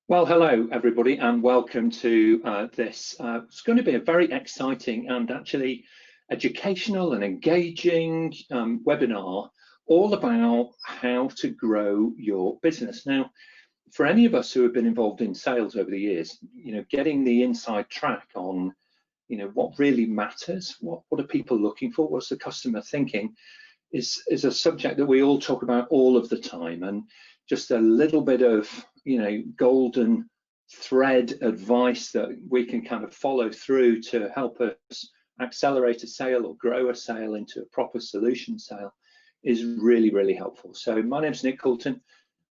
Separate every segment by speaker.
Speaker 1: Well, hello everybody, and welcome to this. It's going to be a very exciting and actually educational and engaging webinar, all about how to grow your business. Now, for any of us who have been involved in sales over the years, getting the inside track on, what really matters, what are people looking for, what's the customer thinking, is a subject that we all talk about all of the time. And just a little bit of golden thread advice that we can kind of follow through to help us accelerate a sale or grow a sale into a proper solution sale is really, really helpful. So my name's Nick Coulton.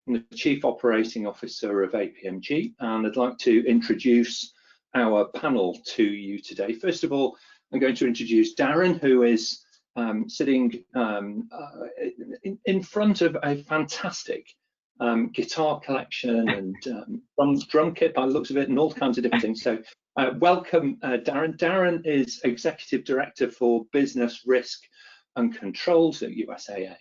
Speaker 1: I'm the Chief Operating Officer of APMG, and I'd like to introduce our panel to you today. First of all, I'm going to introduce Darren, who is sitting in front of a fantastic guitar collection and drum kit by the looks of it, and all kinds of different things. So welcome, Darren. Darren is Executive Director for Business Risk and Controls at USAA.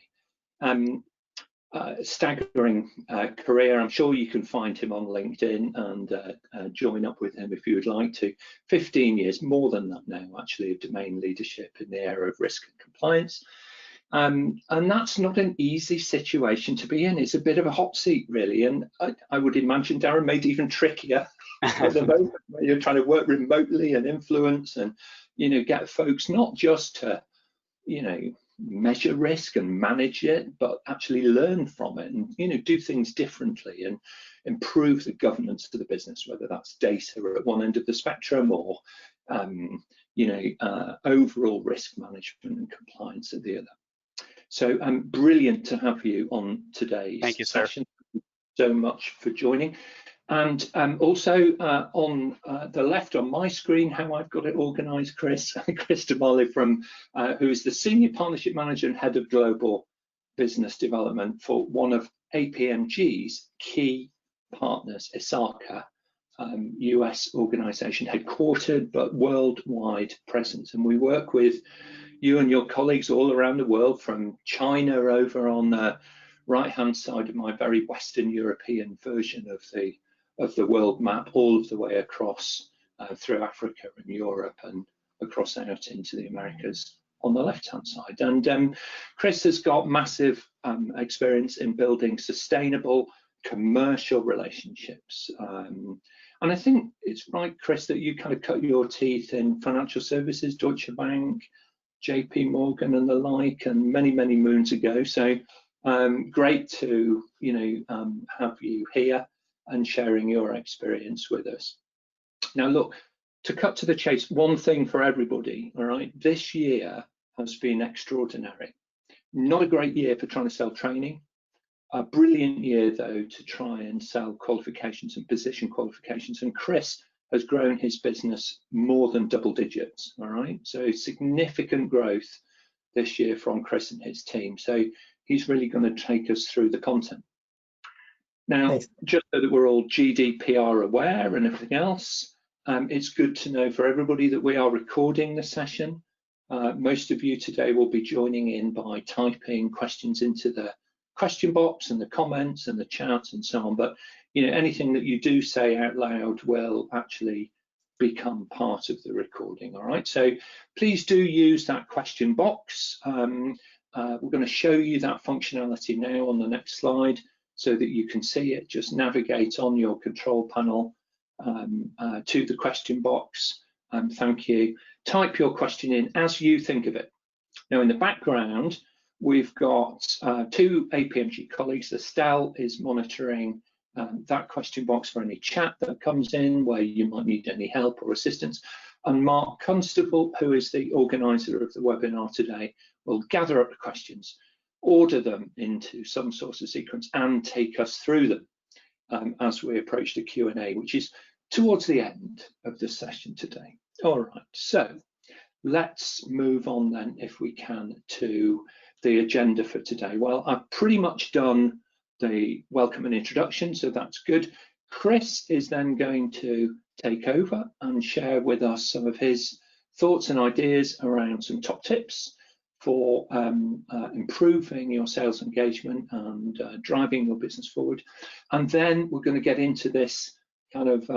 Speaker 1: Staggering career. I'm sure you can find him on LinkedIn and join up with him if you would like to. 15 years, more than that now, actually, of domain leadership in the area of risk and compliance. And that's not an easy situation to be in. It's a bit of a hot seat, really. And I would imagine, Darren, made even trickier at the moment where you're trying to work remotely and influence and, get folks not just to, measure risk and manage it, but actually learn from it and, do things differently and improve the governance of the business, whether that's data at one end of the spectrum or, overall risk management and compliance at the other. So brilliant to have you on today's session. Thank you so much for joining. And also on the left on my screen, how I've got it organized, Chris DeMale, who is the Senior Partnership Manager and Head of Global Business Development for one of APMG's key partners, ISACA, US organization, headquartered but worldwide presence. And we work with you and your colleagues all around the world, from China over on the right-hand side of my very Western European version of the world map, all of the way across through Africa and Europe and across out into the Americas on the left-hand side. And Chris has got massive experience in building sustainable commercial relationships. And I think it's right, Chris, that you kind of cut your teeth in financial services, Deutsche Bank, JP Morgan and the like, and many, many moons ago. So great to have you here and sharing your experience with us. Now look, to cut to the chase, one thing for everybody, all right, this year has been extraordinary. Not a great year for trying to sell training, a brilliant year though to try and sell qualifications and position qualifications, and Chris has grown his business more than double digits, all right? So significant growth this year from Chris and his team. So he's really going to take us through the content. Now, just so that we're all GDPR aware and everything else, it's good to know for everybody that we are recording the session. Most of you today will be joining in by typing questions into the question box and the comments and the chat and so on, but anything that you do say out loud will actually become part of the recording. All right, so please do use that question box. We're going to show you that functionality now on the next slide so that you can see it. Just navigate on your control panel to the question box. Thank you. Type your question in as you think of it. Now in the background, we've got two APMG colleagues. Estelle is monitoring that question box for any chat that comes in where you might need any help or assistance. And Mark Constable, who is the organizer of the webinar today, will gather up the questions, order them into some sort of sequence and take us through them as we approach the Q&A, which is towards the end of the session today. All right, so let's move on then, if we can, to the agenda for today. Well, I've pretty much done the welcome and introduction, so that's good. Chris is then going to take over and share with us some of his thoughts and ideas around some top tips for improving your sales engagement and driving your business forward. And then we're going to get into this kind of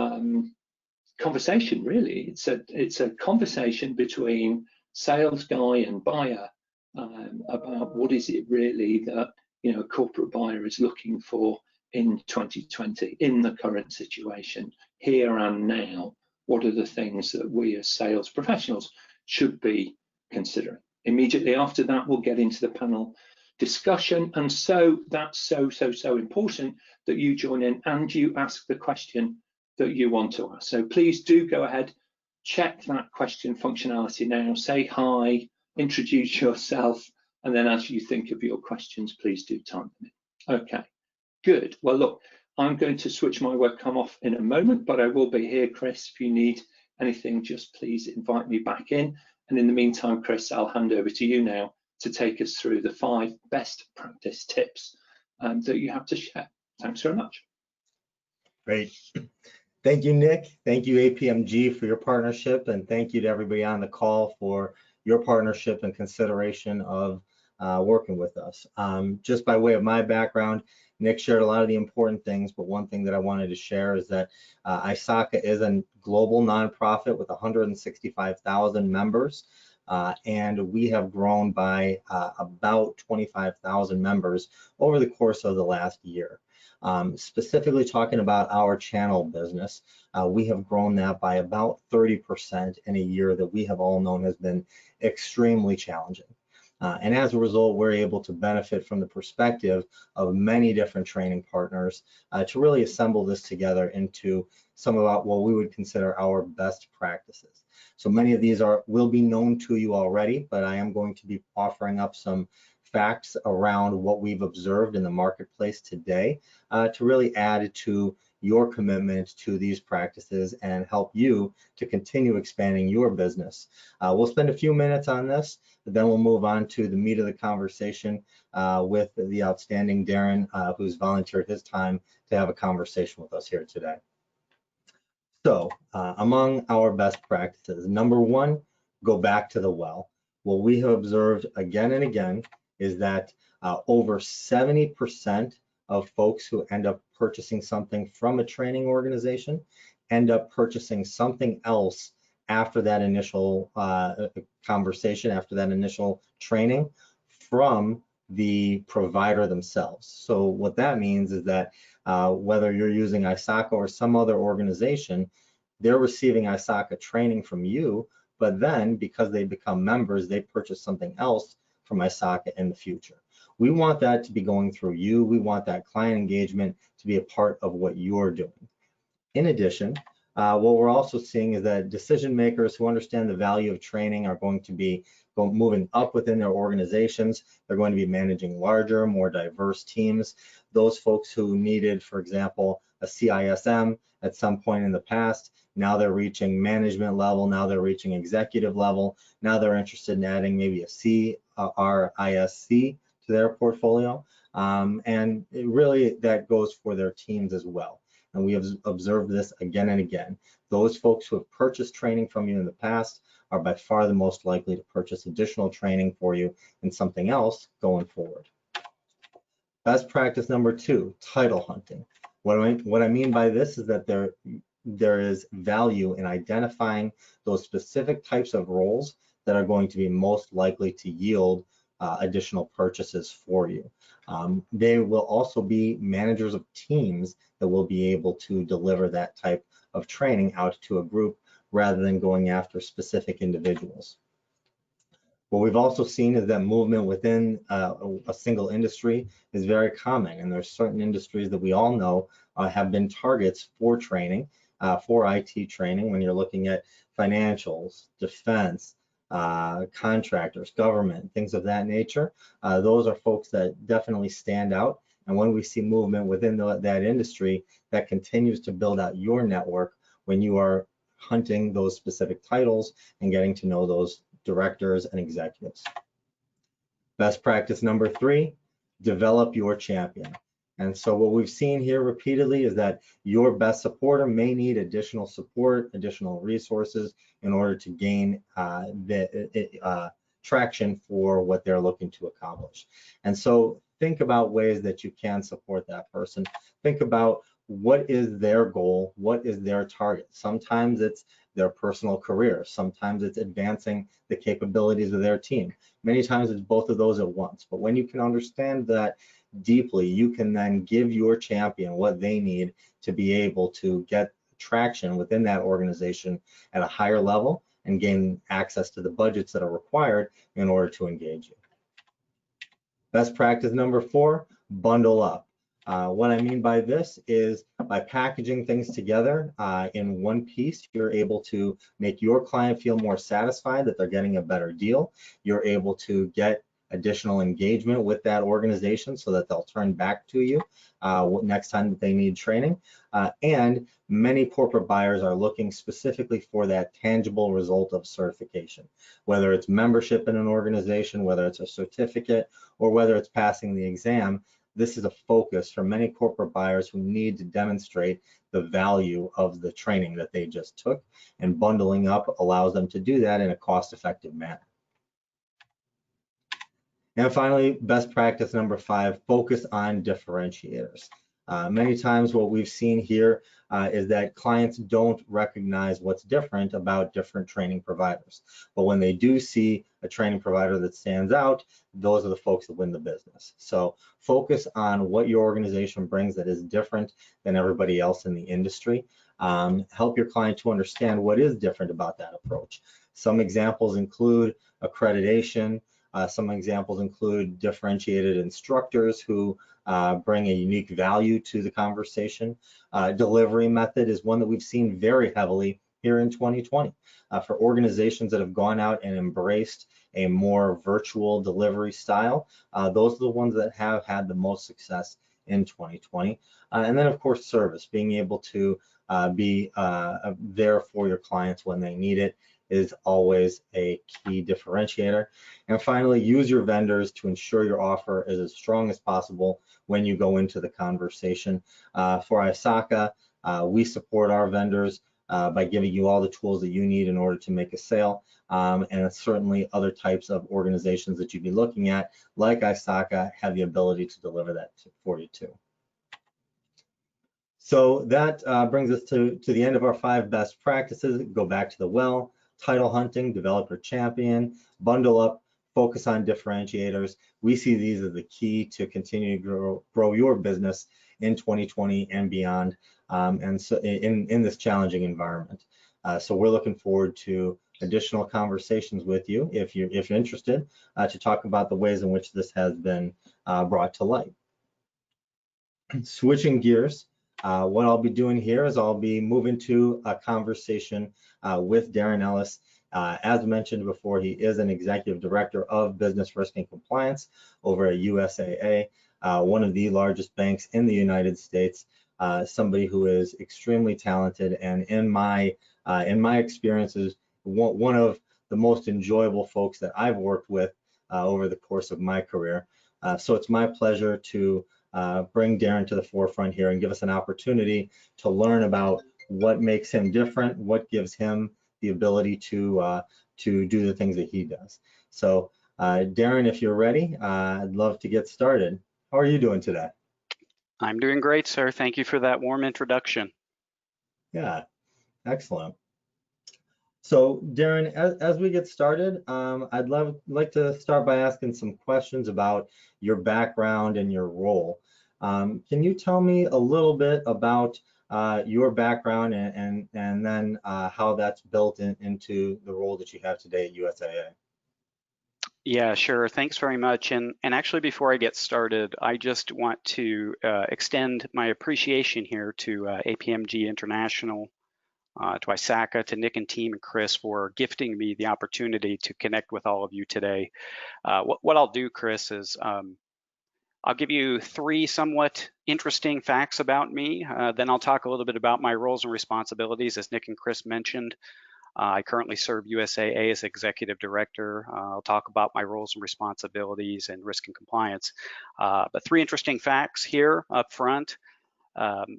Speaker 1: conversation, really. It's a conversation between sales guy and buyer about what is it really that a corporate buyer is looking for in 2020, in the current situation, here and now. What are the things that we as sales professionals should be considering? Immediately after that, we'll get into the panel discussion, and so that's so important that you join in and you ask the question that you want to ask. So please do go ahead, check that question functionality now, say hi, introduce yourself, and then as you think of your questions, please do type them in. Okay, good. Well, look, I'm going to switch my webcam off in a moment, but I will be here, Chris. If you need anything, just please invite me back in. And in the meantime, Chris, I'll hand over to you now to take us through the 5 best practice tips that you have to share. Thanks very much.
Speaker 2: Great. Thank you, Nick. Thank you, APMG, for your partnership, and thank you to everybody on the call for your partnership and consideration of working with us. Just by way of my background, Nick shared a lot of the important things, but one thing that I wanted to share is that ISACA is a global nonprofit with 165,000 members, and we have grown by about 25,000 members over the course of the last year. Specifically talking about our channel business, we have grown that by about 30% in a year that we have all known has been extremely challenging. And as a result, we're able to benefit from the perspective of many different training partners to really assemble this together into some of what we would consider our best practices. So many of these will be known to you already, but I am going to be offering up some facts around what we've observed in the marketplace today to really add to your commitment to these practices and help you to continue expanding your business. We'll spend a few minutes on this, but then we'll move on to the meat of the conversation with the outstanding Darren, who's volunteered his time to have a conversation with us here today. So among our best practices, number 1, go back to the well. What we have observed again and again is that over 70% of folks who end up purchasing something from a training organization end up purchasing something else after that initial conversation, after that initial training from the provider themselves. So what that means is that whether you're using ISACA or some other organization, they're receiving ISACA training from you, but then because they become members, they purchase something else from ISACA in the future. We want that to be going through you. We want that client engagement to be a part of what you're doing. In addition, what we're also seeing is that decision makers who understand the value of training are going to be moving up within their organizations. They're going to be managing larger, more diverse teams. Those folks who needed, for example, a CISM at some point in the past, now they're reaching management level, now they're reaching executive level, now they're interested in adding maybe a CRISC to their portfolio, and really that goes for their teams as well. And we have observed this again and again. Those folks who have purchased training from you in the past are by far the most likely to purchase additional training for you in something else going forward. Best practice number 2, title hunting. What I mean by this is that there is value in identifying those specific types of roles that are going to be most likely to yield additional purchases for you. They will also be managers of teams that will be able to deliver that type of training out to a group rather than going after specific individuals. What we've also seen is that movement within a single industry is very common, and there's certain industries that we all know have been targets for training, for IT training. When you're looking at financials, defense, contractors, government, things of that nature, those are folks that definitely stand out. And when we see movement within that industry, that continues to build out your network when you are hunting those specific titles and getting to know those directors and executives. Best practice number 3, develop your champion. And so what we've seen here repeatedly is that your best supporter may need additional support, additional resources in order to gain traction for what they're looking to accomplish. And so think about ways that you can support that person. Think about what is their goal? What is their target? Sometimes it's their personal career. Sometimes it's advancing the capabilities of their team. Many times it's both of those at once. But when you can understand that deeply, you can then give your champion what they need to be able to get traction within that organization at a higher level and gain access to the budgets that are required in order to engage you. Best practice number 4, bundle up. What I mean by this is by packaging things together in one piece, you're able to make your client feel more satisfied that they're getting a better deal. You're able to get additional engagement with that organization so that they'll turn back to you next time that they need training. And many corporate buyers are looking specifically for that tangible result of certification, whether it's membership in an organization, whether it's a certificate, or whether it's passing the exam. This is a focus for many corporate buyers who need to demonstrate the value of the training that they just took, and bundling up allows them to do that in a cost-effective manner. And finally, best practice number 5, focus on differentiators. Many times what we've seen here is that clients don't recognize what's different about different training providers. But when they do see a training provider that stands out, those are the folks that win the business. So focus on what your organization brings that is different than everybody else in the industry. Help your client to understand what is different about that approach. Some examples include accreditation. Some examples include differentiated instructors who bring a unique value to the conversation. Delivery method is one that we've seen very heavily here in 2020. For organizations that have gone out and embraced a more virtual delivery style, those are the ones that have had the most success in 2020. And then of course, service, being able to be there for your clients when they need it is always a key differentiator. And finally, use your vendors to ensure your offer is as strong as possible when you go into the conversation. For ISACA, we support our vendors by giving you all the tools that you need in order to make a sale. And certainly other types of organizations that you'd be looking at, like ISACA, have the ability to deliver that for you too. So that brings us to the end of our 5 best practices. Go back to the well. Title hunting, develop your champion, bundle up, focus on differentiators. We see these as the key to continue to grow your business in 2020 and beyond, and so in this challenging environment. So we're looking forward to additional conversations with you if you're interested to talk about the ways in which this has been brought to light. Switching gears. What I'll be doing here is I'll be moving to a conversation with Darren Ellis. As mentioned before, he is an executive director of business risk and compliance over at USAA, one of the largest banks in the United States. Somebody who is extremely talented, and in my experiences, one of the most enjoyable folks that I've worked with over the course of my career. So it's my pleasure to bring Darren to the forefront here and give us an opportunity to learn about what makes him different, what gives him the ability to do the things that he does. So Darren, if you're ready, I'd love to get started. How are you doing today?
Speaker 3: I'm doing great, sir. Thank you for that warm introduction.
Speaker 2: Yeah, excellent. So Darren, as we get started, I'd like to start by asking some questions about your background and your role. Can you tell me a little bit about your background and then how that's built into the role that you have today at USAA?
Speaker 3: Yeah, sure. Thanks very much. And actually, before I get started, I just want to extend my appreciation here to APMG International, to ISACA, to Nick and team, and Chris for gifting me the opportunity to connect with all of you today. What I'll do, Chris, is I'll give you 3 somewhat interesting facts about me. Then I'll talk a little bit about my roles and responsibilities. As Nick and Chris mentioned, I currently serve USAA as Executive Director. I'll talk about my roles and responsibilities and risk and compliance. But 3 interesting facts here up front.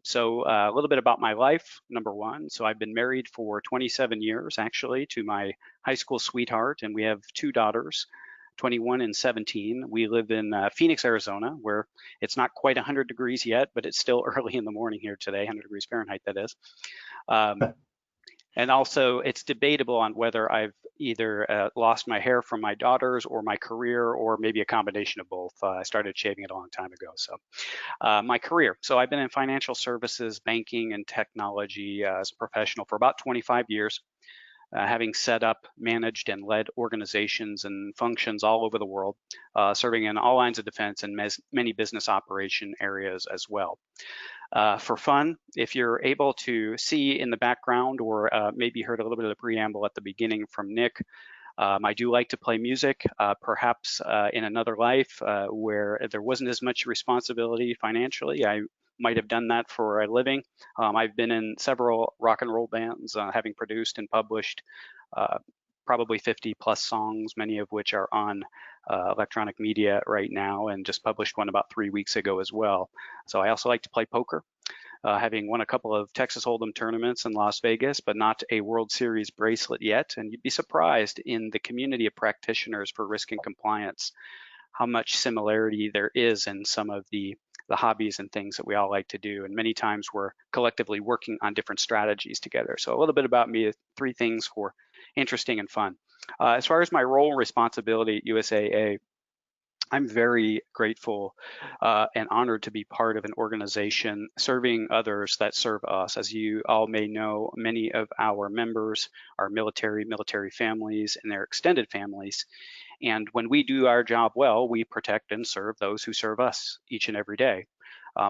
Speaker 3: So a little bit about my life, number 1. So I've been married for 27 years, actually, to my high school sweetheart, and we have 2 daughters, 21 and 17. We live in Phoenix, Arizona, where it's not quite 100 degrees yet, but it's still early in the morning here today, 100 degrees Fahrenheit, that is. And also, it's debatable on whether I've either lost my hair from my daughters or my career, or maybe a combination of both. I started shaving it a long time ago. So my career. So I've been in financial services, banking, and technology as a professional for about 25 years, having set up, managed, and led organizations and functions all over the world, serving in all lines of defense and many business operation areas as well. For fun, if you're able to see in the background, or maybe heard a little bit of the preamble at the beginning from Nick, I do like to play music, perhaps in another life where there wasn't as much responsibility financially. I might have done that for a living. I've been in several rock and roll bands, having produced and published probably 50 plus songs, many of which are on electronic media right now, and just published one about 3 weeks ago as well. So I also like to play poker, having won a couple of Texas Hold'em tournaments in Las Vegas, but not a World Series bracelet yet. And you'd be surprised in the community of practitioners for risk and compliance how much similarity there is in some of the hobbies and things that we all like to do. And many times we're collectively working on different strategies together. So a little bit about me, 3 things for interesting and fun. As far as my role and responsibility at USAA, I'm very grateful and honored to be part of an organization serving others that serve us. As you all may know, many of our members are military families, and their extended families. And when we do our job well, we protect and serve those who serve us each and every day.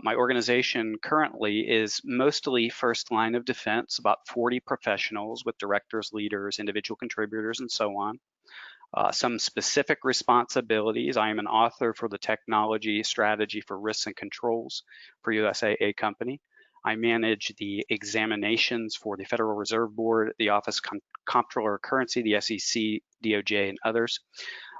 Speaker 3: My organization currently is mostly first line of defense, about 40 professionals with directors, leaders, individual contributors, and so on. Some specific responsibilities. I am an author for the technology strategy for risks and controls for USAA company. I manage the examinations for the Federal Reserve Board, the Office Comptroller of Currency, the SEC, DOJ, and others.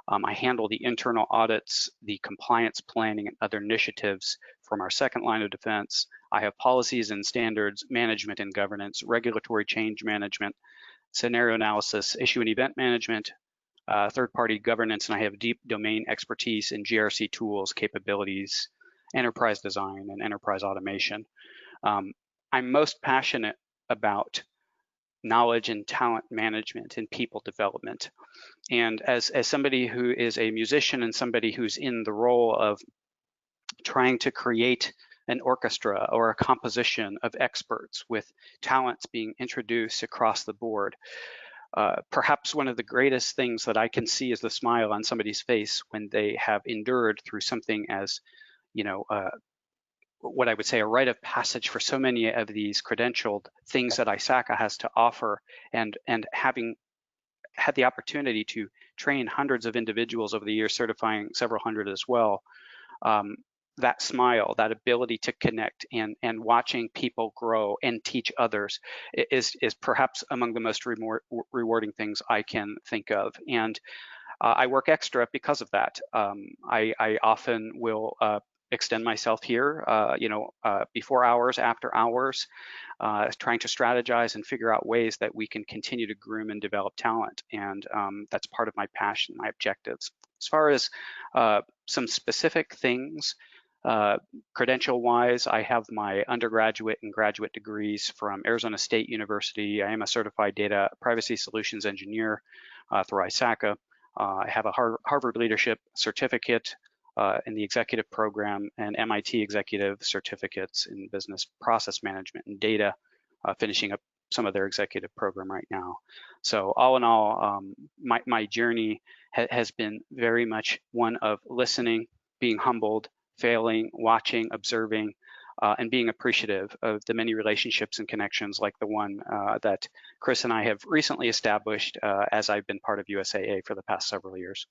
Speaker 3: I handle the internal audits, the compliance planning, and other initiatives from our second line of defense. I have policies and standards management and governance, regulatory change management, scenario analysis, issue and event management, third-party governance, and I have deep domain expertise in GRC tools, capabilities, enterprise design, and enterprise automation. I'm most passionate about knowledge and talent management and people development. And as somebody who is a musician and somebody who's in the role of trying to create an orchestra or a composition of experts with talents being introduced across the board, perhaps one of the greatest things that I can see is the smile on somebody's face when they have endured through something as, what I would say a rite of passage for so many of these credentialed things that ISACA has to offer, and having had the opportunity to train hundreds of individuals over the years, certifying several hundred as well. That smile, that ability to connect and watching people grow and teach others is perhaps among the most rewarding things I can think of. And I work extra because of that. I often will extend myself here, before hours, after hours, trying to strategize and figure out ways that we can continue to groom and develop talent. And that's part of my passion, my objectives. As far as some specific things, credential-wise, I have my undergraduate and graduate degrees from Arizona State University. I am a certified data privacy solutions engineer through ISACA. I have a Harvard Leadership Certificate in the executive program, and MIT executive certificates in business process management and data, finishing up some of their executive program right now. So all in all, my journey has been very much one of listening, being humbled, failing, watching, observing, and being appreciative of the many relationships and connections like the one that Chris and I have recently established as I've been part of USAA for the past several years.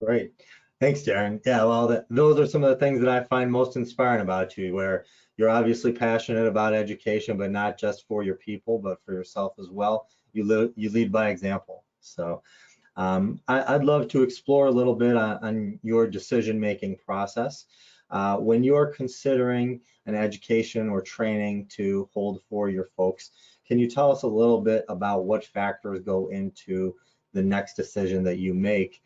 Speaker 2: Great. Thanks, Darren. Yeah, well, those are some of the things that I find most inspiring about you, where you're obviously passionate about education, but not just for your people, but for yourself as well. You lead by example. So I'd love to explore a little bit on your decision-making process. When you're considering an education or training to hold for your folks, can you tell us a little bit about what factors go into the next decision that you make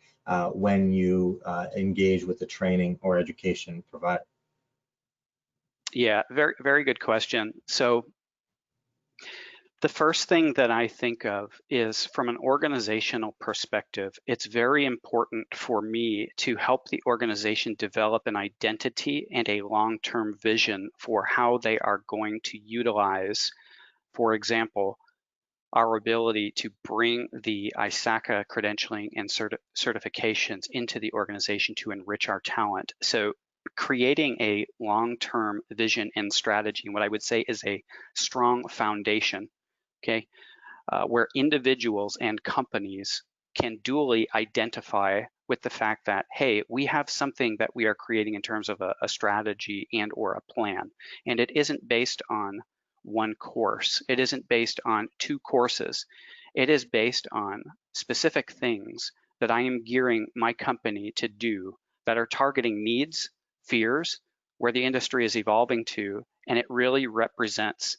Speaker 2: when you engage with the training or education provider?
Speaker 3: Yeah, very, very good question. So the first thing that I think of is, from an organizational perspective, it's very important for me to help the organization develop an identity and a long-term vision for how they are going to utilize, for example, our ability to bring the ISACA credentialing and certifications into the organization to enrich our talent. So creating a long-term vision and strategy, what I would say is a strong foundation, okay, where individuals and companies can duly identify with the fact that, hey, we have something that we are creating in terms of a strategy and or a plan. And it isn't based on one course. It isn't based on 2 courses. It is based on specific things that I am gearing my company to do that are targeting needs, fears, where the industry is evolving to, and it really represents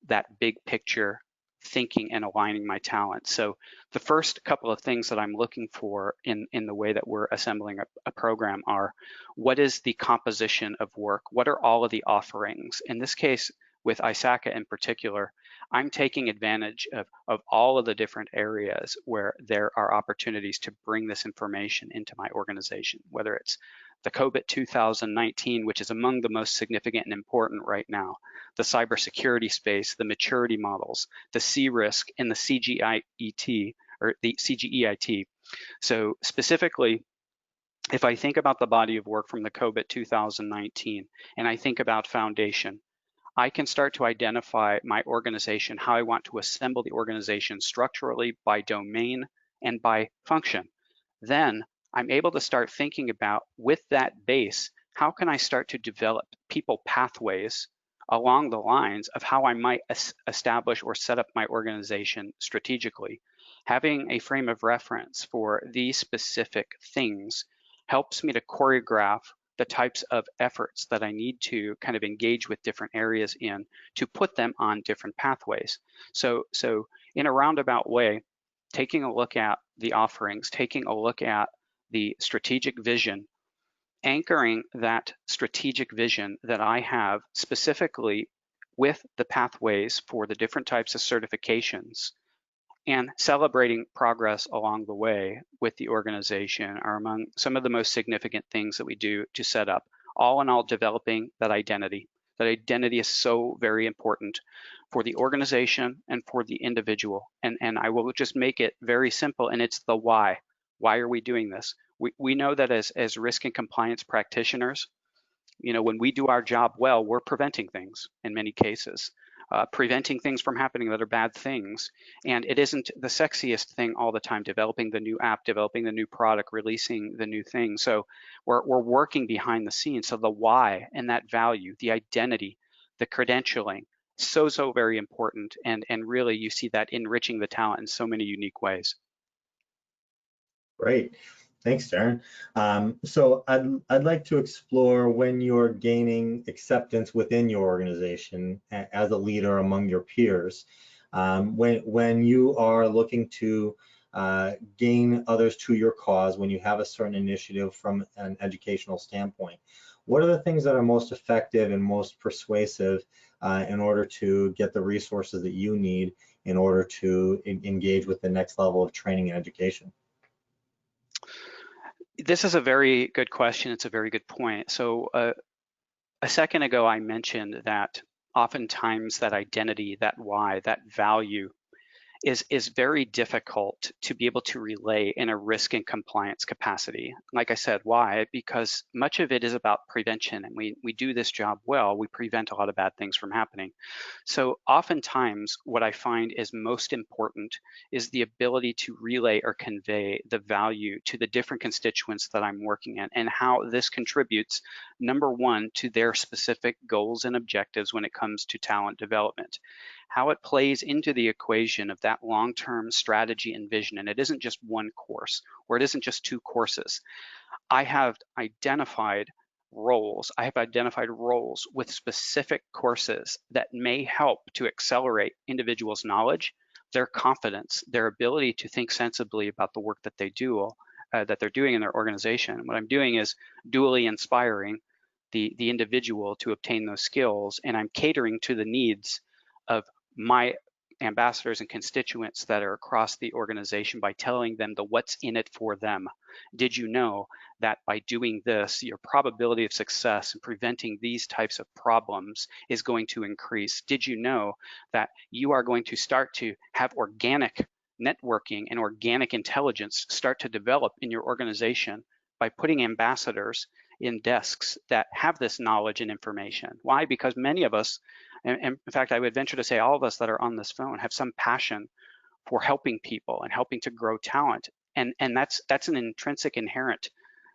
Speaker 3: that big picture thinking and aligning my talent. So the first couple of things that I'm looking for in the way that we're assembling a program are, what is the composition of work? What are all of the offerings? In this case, with ISACA in particular, I'm taking advantage of all of the different areas where there are opportunities to bring this information into my organization, whether it's the COBIT 2019, which is among the most significant and important right now, the cybersecurity space, the maturity models, the C-risk, and the CGEIT, or the CGEIT. So specifically, if I think about the body of work from the COBIT 2019, and I think about foundation, I can start to identify my organization, how I want to assemble the organization structurally by domain and by function. Then I'm able to start thinking about, with that base, how can I start to develop people pathways along the lines of how I might establish or set up my organization strategically. Having a frame of reference for these specific things helps me to choreograph the types of efforts that I need to kind of engage with different areas in to put them on different pathways. So in a roundabout way, taking a look at the offerings, taking a look at the strategic vision, anchoring that strategic vision that I have specifically with the pathways for the different types of certifications, and celebrating progress along the way with the organization are among some of the most significant things that we do to set up. All in all, developing that identity. That identity is so very important for the organization and for the individual. And I will just make it very simple, and it's the why. Why are we doing this? We know that as risk and compliance practitioners, you know, when we do our job well, we're preventing things in many cases. Preventing things from happening that are bad things. And it isn't the sexiest thing all the time, developing the new app, developing the new product, releasing the new thing. So we're working behind the scenes. So the why and that value, the identity, the credentialing, so very important. And really you see that enriching the talent in so many unique ways.
Speaker 2: Great. Thanks, Darren. So I'd like to explore when you're gaining acceptance within your organization as a leader among your peers. When you are looking to gain others to your cause, when you have a certain initiative from an educational standpoint, what are the things that are most effective and most persuasive in order to get the resources that you need in order to engage with the next level of training and education?
Speaker 3: This is a very good question. It's a very good point. So a second ago, I mentioned that oftentimes that identity, that why, that value is very difficult to be able to relay in a risk and compliance capacity. Like I said, why? Because much of it is about prevention, and we do this job well. We prevent a lot of bad things from happening. So oftentimes what I find is most important is the ability to relay or convey the value to the different constituents that I'm working in, and how this contributes, number one, to their specific goals and objectives when it comes to talent development, how it plays into the equation of that long-term strategy and vision. And it isn't just one course, or it isn't just 2 courses. I have identified roles. I have identified roles with specific courses that may help to accelerate individuals' knowledge, their confidence, their ability to think sensibly about the work that they do, that they're doing in their organization. What I'm doing is dually inspiring the individual to obtain those skills, and I'm catering to the needs of my ambassadors and constituents that are across the organization by telling them the what's in it for them. Did you know that by doing this, your probability of success in preventing these types of problems is going to increase? Did you know that you are going to start to have organic networking and organic intelligence start to develop in your organization by putting ambassadors in desks that have this knowledge and information? Why? Because many of us, and in fact, I would venture to say all of us that are on this phone have some passion for helping people and helping to grow talent. And that's an intrinsic, inherent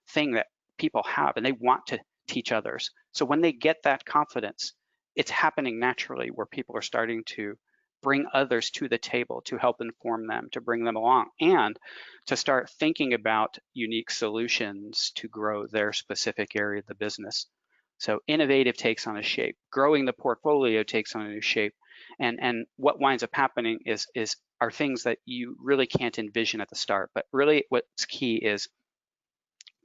Speaker 3: thing that people have, and they want to teach others. So when they get that confidence, it's happening naturally where people are starting to bring others to the table to help inform them, to bring them along, and to start thinking about unique solutions to grow their specific area of the business. So innovative takes on a shape, growing the portfolio takes on a new shape, and what winds up happening are things that you really can't envision at the start. But really what's key is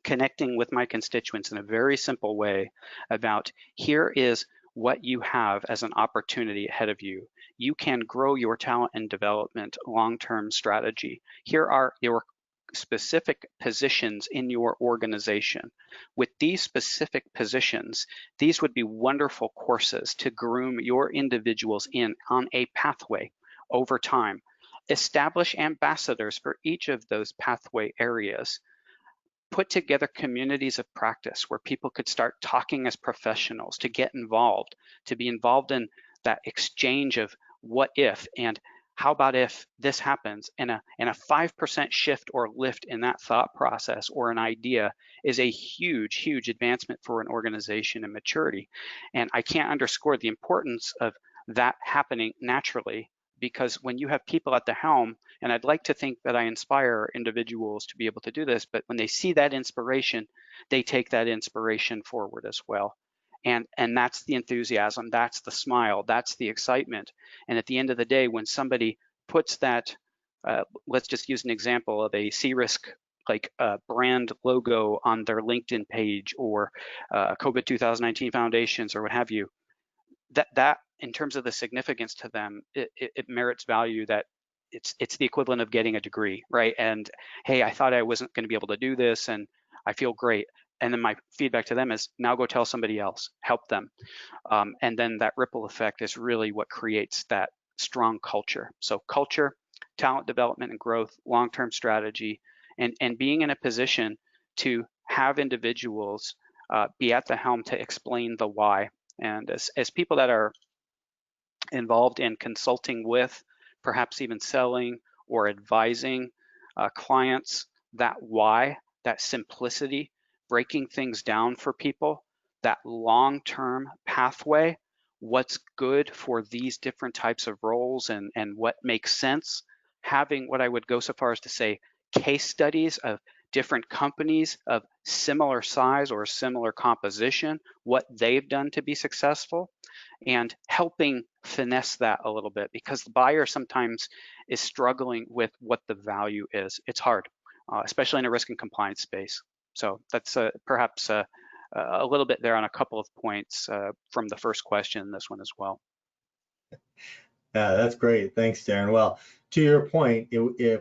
Speaker 3: connecting with my constituents in a very simple way about, here is what you have as an opportunity ahead of you. You can grow your talent and development long-term strategy. Here are your specific positions in your organization. With these specific positions, these would be wonderful courses to groom your individuals in on a pathway over time. Establish ambassadors for each of those pathway areas. Put together communities of practice where people could start talking as professionals, to get involved, to be involved in that exchange of what if and how about if this happens, and a 5% shift or lift in that thought process or an idea is a huge, huge advancement for an organization and maturity. And I can't underscore the importance of that happening naturally, because when you have people at the helm, and I'd like to think that I inspire individuals to be able to do this, but when they see that inspiration, they take that inspiration forward as well. And that's the enthusiasm, that's the smile, that's the excitement. And at the end of the day, when somebody puts that, let's just use an example of a C-risk like brand logo on their LinkedIn page, or COVID 2019 Foundations or what have you, that in terms of the significance to them, it merits value that it's the equivalent of getting a degree, right? And hey, I thought I wasn't going to be able to do this, and I feel great. And then my feedback to them is, now go tell somebody else, help them. And then that ripple effect is really what creates that strong culture. So culture, talent development and growth, long-term strategy, and being in a position to have individuals be at the helm to explain the why. And as people that are involved in consulting with, perhaps even selling or advising clients, that why, that simplicity, breaking things down for people, that long-term pathway, what's good for these different types of roles and what makes sense, having what I would go so far as to say case studies of different companies of similar size or similar composition, what they've done to be successful, and helping finesse that a little bit, because the buyer sometimes is struggling with what the value is. It's hard, especially in a risk and compliance space. So that's perhaps a little bit there on a couple of points from the first question and this one as well.
Speaker 2: Yeah, that's great. Thanks, Darren. Well, to your point,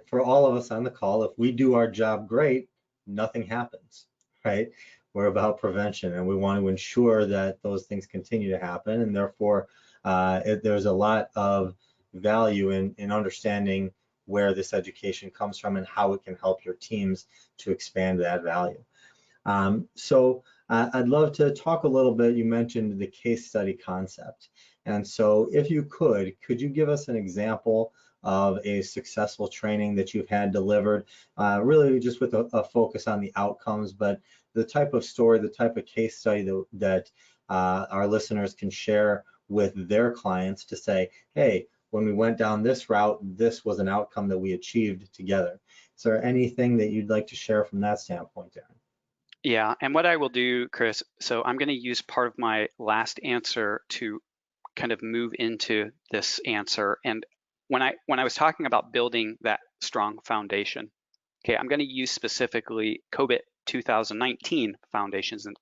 Speaker 2: for all of us on the call, if we do our job great, nothing happens, right? We're about prevention, and we want to ensure that those things continue to happen. And therefore, there's a lot of value in understanding where this education comes from and how it can help your teams to expand that value. So I'd love to talk a little bit. You mentioned the case study concept. And so if you could you give us an example of a successful training that you've had delivered, really just with a focus on the outcomes, but the type of story, the type of case study that our listeners can share with their clients to say, hey, when we went down this route, this was an outcome that we achieved together. Is there anything that you'd like to share from that standpoint, Darren?
Speaker 3: Yeah, and what I will do, Chris, so I'm going to use part of my last answer to kind of move into this answer. And when I was talking about building that strong foundation, okay, I'm going to use specifically COBIT 2019 foundations and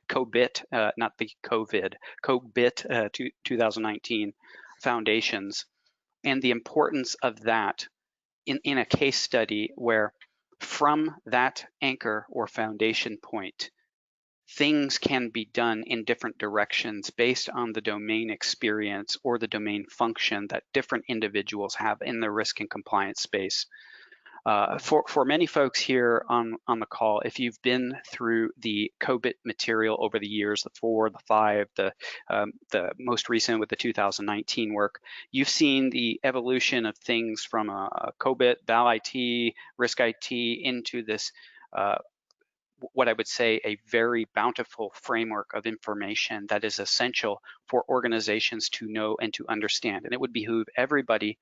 Speaker 3: COBIT, not the COVID, COBIT 2019 foundations, and the importance of that in a case study where from that anchor or foundation point, things can be done in different directions based on the domain experience or the domain function that different individuals have in the risk and compliance space. For many folks here on the call, if you've been through the COBIT material over the years, the 4, the 5, the most recent with the 2019 work, you've seen the evolution of things from a COBIT, Val IT, Risk IT into this what I would say a very bountiful framework of information that is essential for organizations to know and to understand. And it would behoove everybody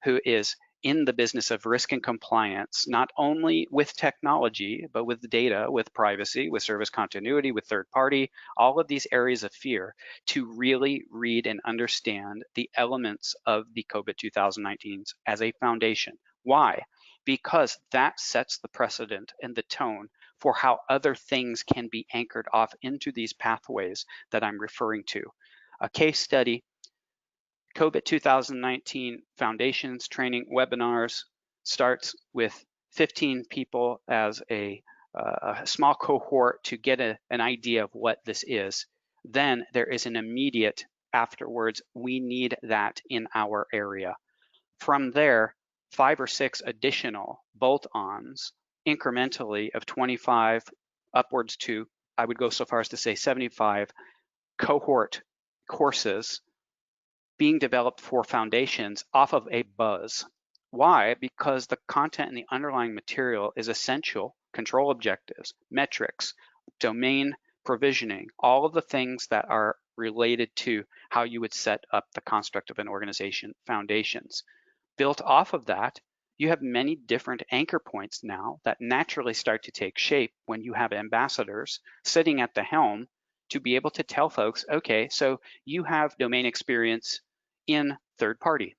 Speaker 3: who is in the business of risk and compliance, not only with technology, but with data, with privacy, with service continuity, with third party, all of these areas of fear, to really read and understand the elements of the COBIT 2019s as a foundation. Why? Because that sets the precedent and the tone for how other things can be anchored off into these pathways that I'm referring to. A case study, COBIT 2019 Foundations Training Webinars starts with 15 people as a small cohort to get an idea of what this is. Then there is an immediate afterwards, we need that in our area. From there, 5 or 6 additional bolt-ons incrementally of 25 upwards to, I would go so far as to say 75 cohort courses being developed for foundations off of a buzz. Why? Because the content and the underlying material is essential, control objectives, metrics, domain provisioning, all of the things that are related to how you would set up the construct of an organization, foundations. Built off of that, you have many different anchor points now that naturally start to take shape when you have ambassadors sitting at the helm to be able to tell folks, okay, so you have domain experience in third party.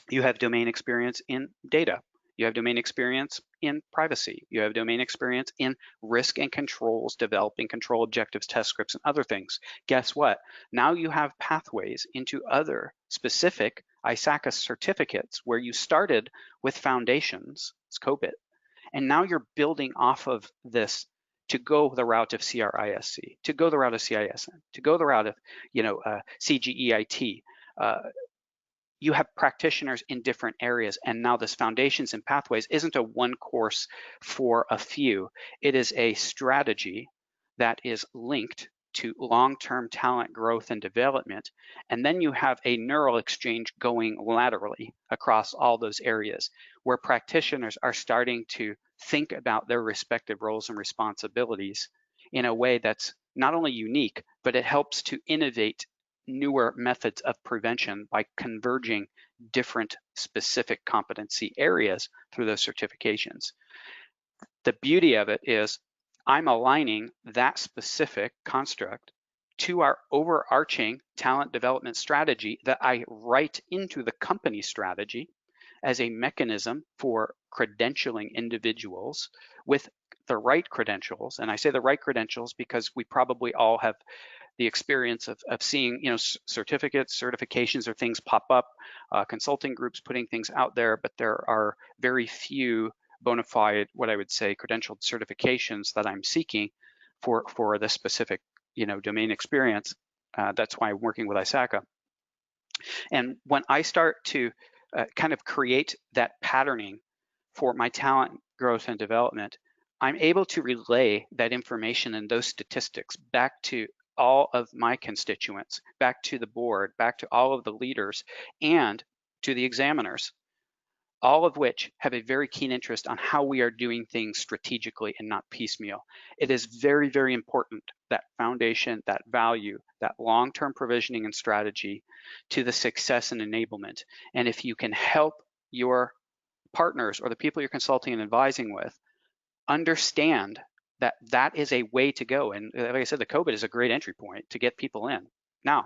Speaker 3: You have domain experience in data. You have domain experience in privacy. You have domain experience in risk and controls, developing control objectives, test scripts, and other things. Guess what? Now you have pathways into other specific ISACA certificates where you started with foundations, it's COBIT, and now you're building off of this to go the route of CRISC, to go the route of CISM, to go the route of CGEIT. You have practitioners in different areas, and now this foundations and pathways isn't a one course for a few. It is a strategy that is linked to long-term talent growth and development, and then you have a neural exchange going laterally across all those areas where practitioners are starting to think about their respective roles and responsibilities in a way that's not only unique, but it helps to innovate newer methods of prevention by converging different specific competency areas through those certifications. The beauty of it is I'm aligning that specific construct to our overarching talent development strategy that I write into the company strategy as a mechanism for credentialing individuals with the right credentials. And I say the right credentials because we probably all have the experience of seeing, certificates, certifications, or things pop up, consulting groups putting things out there, but there are very few bona fide, what I would say, credentialed certifications that I'm seeking for this specific, domain experience. That's why I'm working with ISACA. And when I start to kind of create that patterning for my talent growth and development, I'm able to relay that information and those statistics back to all of my constituents, back to the board, back to all of the leaders, and to the examiners, all of which have a very keen interest on how we are doing things strategically and not piecemeal. It is very, very important, that foundation, that value, that long-term provisioning and strategy to the success and enablement. And if you can help your partners or the people you're consulting and advising with understand that that is a way to go. And like I said, the COBIT is a great entry point to get people in. Now,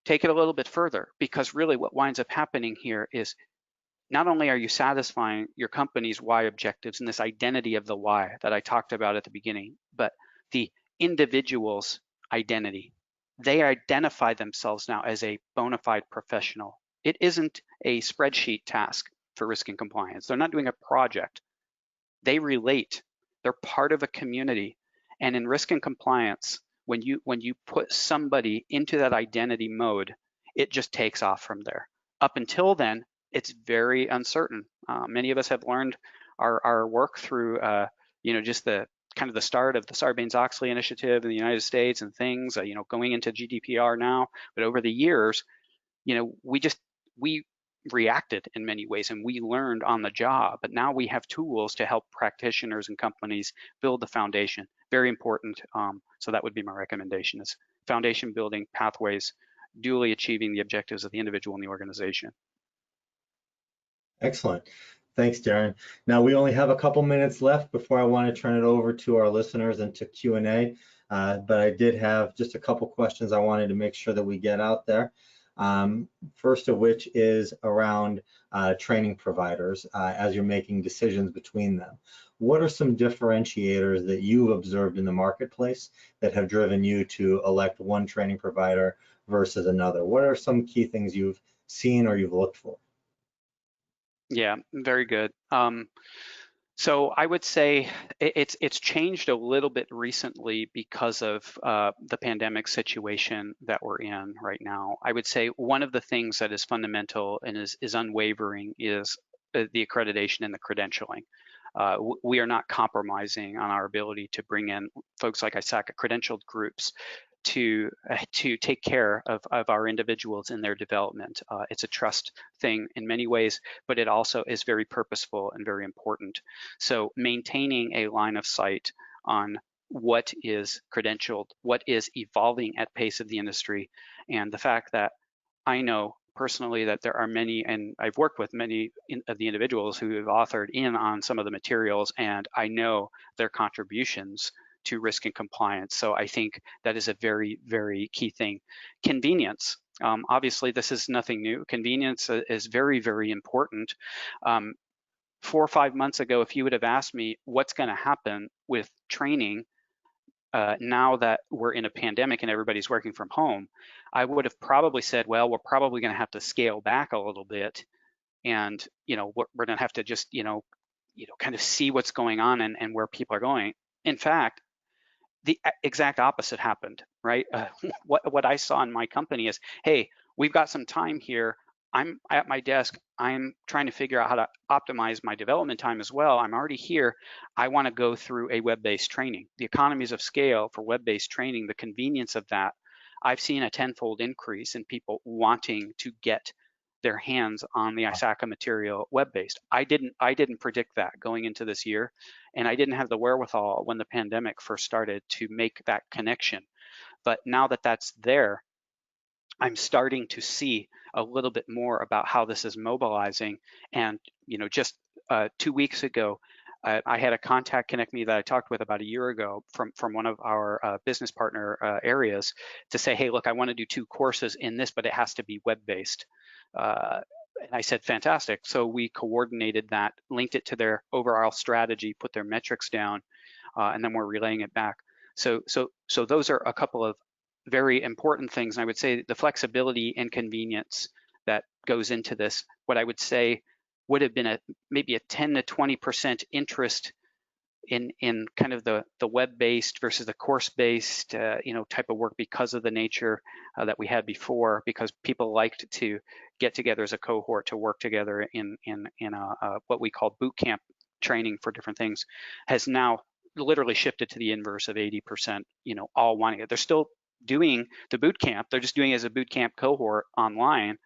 Speaker 3: take it a little bit further, because really what winds up happening here is not only are you satisfying your company's why objectives and this identity of the why that I talked about at the beginning, but the individual's identity. They identify themselves now as a bona fide professional. It isn't a spreadsheet task for risk and compliance. They're not doing a project. They relate. They're part of a community. And in risk and compliance, when you put somebody into that identity mode, it just takes off from there. Up until then, it's very uncertain. Many of us have learned our work through, just the kind of the start of the Sarbanes-Oxley initiative in the United States and things, going into GDPR now. But over the years, we reacted in many ways and we learned on the job. But now we have tools to help practitioners and companies build the foundation. Very important. So that would be my recommendation: is foundation building pathways, duly achieving the objectives of the individual and the organization.
Speaker 2: Excellent. Thanks, Darren. Now we only have a couple minutes left before I want to turn it over to our listeners and to Q&A, but I did have just a couple questions I wanted to make sure that we get out there. First of which is around training providers as you're making decisions between them. What are some differentiators that you've observed in the marketplace that have driven you to elect one training provider versus another? What are some key things you've seen or you've looked for?
Speaker 3: Yeah, very good. So I would say it's changed a little bit recently because of the pandemic situation that we're in right now. I would say one of the things that is fundamental and is unwavering is the accreditation and the credentialing. We are not compromising on our ability to bring in folks like ISACA credentialed groups to take care of our individuals in their development. It's a trust thing in many ways, but it also is very purposeful and very important. So maintaining a line of sight on what is credentialed, what is evolving at pace of the industry, and the fact that I know personally that there are many, and I've worked with many of the individuals who have authored in on some of the materials, and I know their contributions to risk and compliance. So I think that is a very, very key thing. Convenience. Obviously, this is nothing new. Convenience is very, very important. 4 or 5 months ago, if you would have asked me what's going to happen with training now that we're in a pandemic and everybody's working from home, I would have probably said, well, we're probably going to have to scale back a little bit, and we're going to have to just kind of see what's going on and where people are going. In fact, the exact opposite happened, right? What I saw in my company is, hey, we've got some time here. I'm at my desk. I'm trying to figure out how to optimize my development time as well. I'm already here. I want to go through a web-based training. The economies of scale for web-based training, the convenience of that, I've seen a tenfold increase in people wanting to get their hands on the ISACA material web-based. I didn't predict that going into this year, and I didn't have the wherewithal when the pandemic first started to make that connection. But now that that's there, I'm starting to see a little bit more about how this is mobilizing. And just 2 weeks ago, I had a contact connect me that I talked with about a year ago from one of our business partner areas to say, hey, look, I want to do 2 courses in this, but it has to be web-based. And I said, fantastic. So we coordinated that, linked it to their overall strategy, put their metrics down, and then we're relaying it back. So those are a couple of very important things. And I would say the flexibility and convenience that goes into this, what I would say would have been maybe a 10 to 20% interest in kind of the web-based versus the course-based type of work because of the nature that we had before, because people liked to get together as a cohort to work together in what we call boot camp training for different things, has now literally shifted to the inverse of 80%, all wanting it. They're still doing the boot camp, they're just doing it as a boot camp cohort online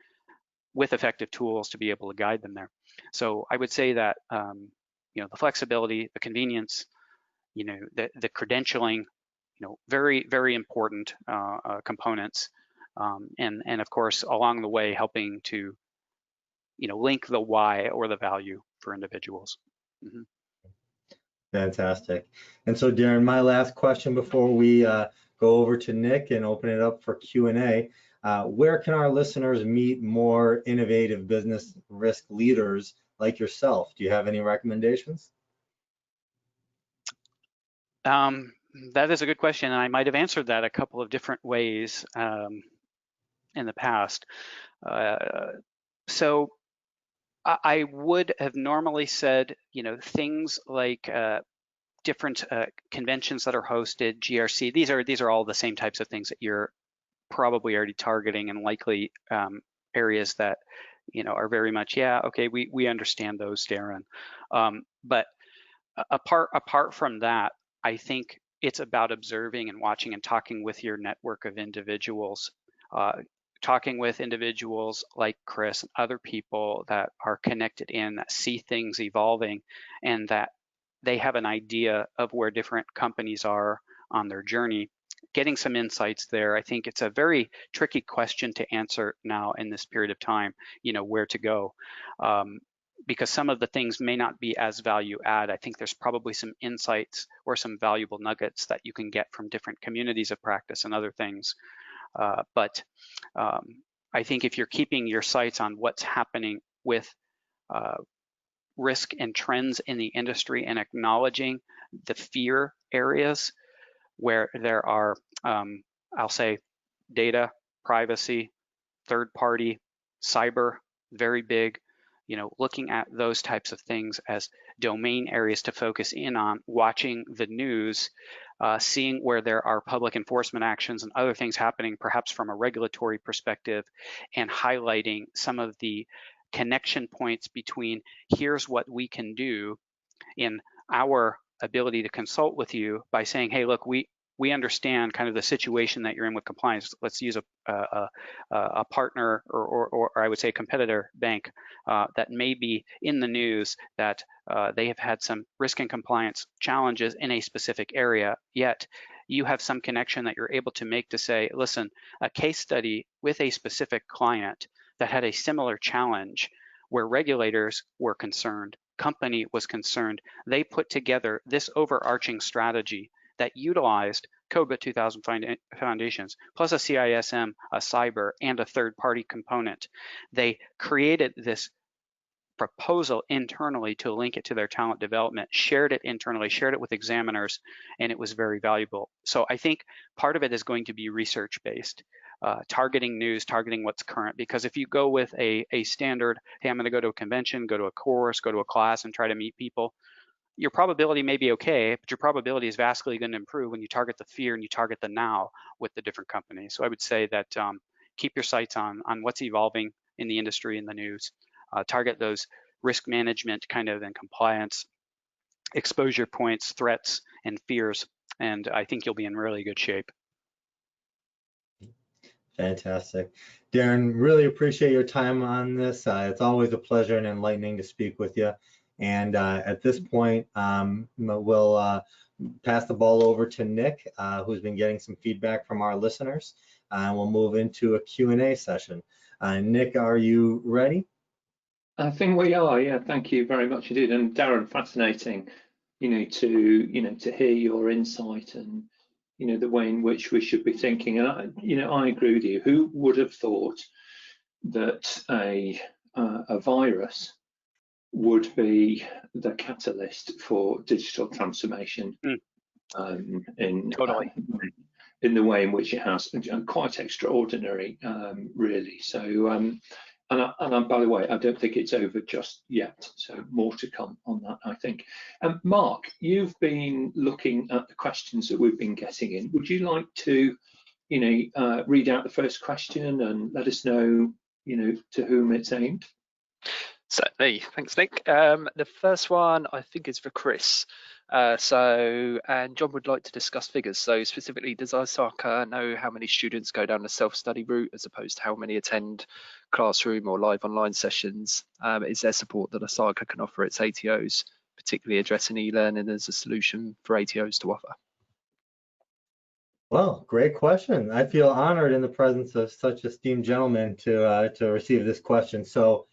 Speaker 3: with effective tools to be able to guide them there. So I would say that the flexibility, the convenience, the credentialing, very, very important components, and of course along the way helping to link the why or the value for individuals. Mm-hmm.
Speaker 2: Fantastic. And so Darren, my last question before we go over to Nick and open it up for Q&A. where can our listeners meet more innovative business risk leaders like yourself? Do you have any recommendations?
Speaker 3: That is a good question, and I might have answered that a couple of different ways in the past. So I would have normally said, things like different conventions that are hosted, GRC. These are all the same types of things that you're probably already targeting, and likely areas that are very much, yeah, okay, we understand those, Darren. But apart from that, I think it's about observing and watching and talking with your network of individuals, talking with individuals like Chris and other people that are connected in, that see things evolving, and that they have an idea of where different companies are on their journey. Getting some insights there. I think it's a very tricky question to answer now in this period of time, where to go. Because some of the things may not be as value add. I think there's probably some insights or some valuable nuggets that you can get from different communities of practice and other things. But I think if you're keeping your sights on what's happening with risk and trends in the industry and acknowledging the fear areas where there are, I'll say, data, privacy, third party, cyber, very big, looking at those types of things as domain areas to focus in on, watching the news, seeing where there are public enforcement actions and other things happening, perhaps from a regulatory perspective, and highlighting some of the connection points between here's what we can do in our ability to consult with you by saying, hey, look, we understand kind of the situation that you're in with compliance. Let's use a partner or I would say a competitor bank that may be in the news that they have had some risk and compliance challenges in a specific area, yet you have some connection that you're able to make to say, listen, a case study with a specific client that had a similar challenge where regulators were concerned, company was concerned, they put together this overarching strategy that utilized COBA 2000 foundations, plus a CISM, a cyber, and a third-party component. They created this proposal internally to link it to their talent development, shared it internally, shared it with examiners, and it was very valuable. So I think part of it is going to be research-based, targeting news, targeting what's current, because if you go with a standard, hey, I'm going to go to a convention, go to a course, go to a class, and try to meet people, your probability may be okay, but your probability is vastly going to improve when you target the fear and you target the now with the different companies. So I would say that keep your sights on what's evolving in the industry and the news. Target those risk management kind of and compliance exposure points, threats, and fears, and I think you'll be in really good shape.
Speaker 2: Fantastic. Darren, really appreciate your time on this. It's always a pleasure and enlightening to speak with you. And at this point, we'll pass the ball over to Nick, who's been getting some feedback from our listeners. We'll move into a Q&A session. Nick, are you ready?
Speaker 1: I think we are. Yeah, thank you very much indeed. And Darren, fascinating, to hear your insight and the way in which we should be thinking. And I agree with you. Who would have thought that a virus would be the catalyst for digital transformation in the way in which it has? Quite extraordinary, really. So, and by the way, I don't think it's over just yet. So more to come on that, I think. Mark, you've been looking at the questions that we've been getting in. Would you like to, read out the first question and let us know, to whom it's aimed?
Speaker 4: Certainly, thanks, Nick. The first one I think is for Chris. And John would like to discuss figures. So specifically, does ISACA know how many students go down the self-study route as opposed to how many attend classroom or live online sessions? Is there support that ISACA can offer its ATOs, particularly addressing e-learning as a solution for ATOs to offer?
Speaker 2: Well, great question. I feel honored in the presence of such esteemed gentlemen to receive this question. So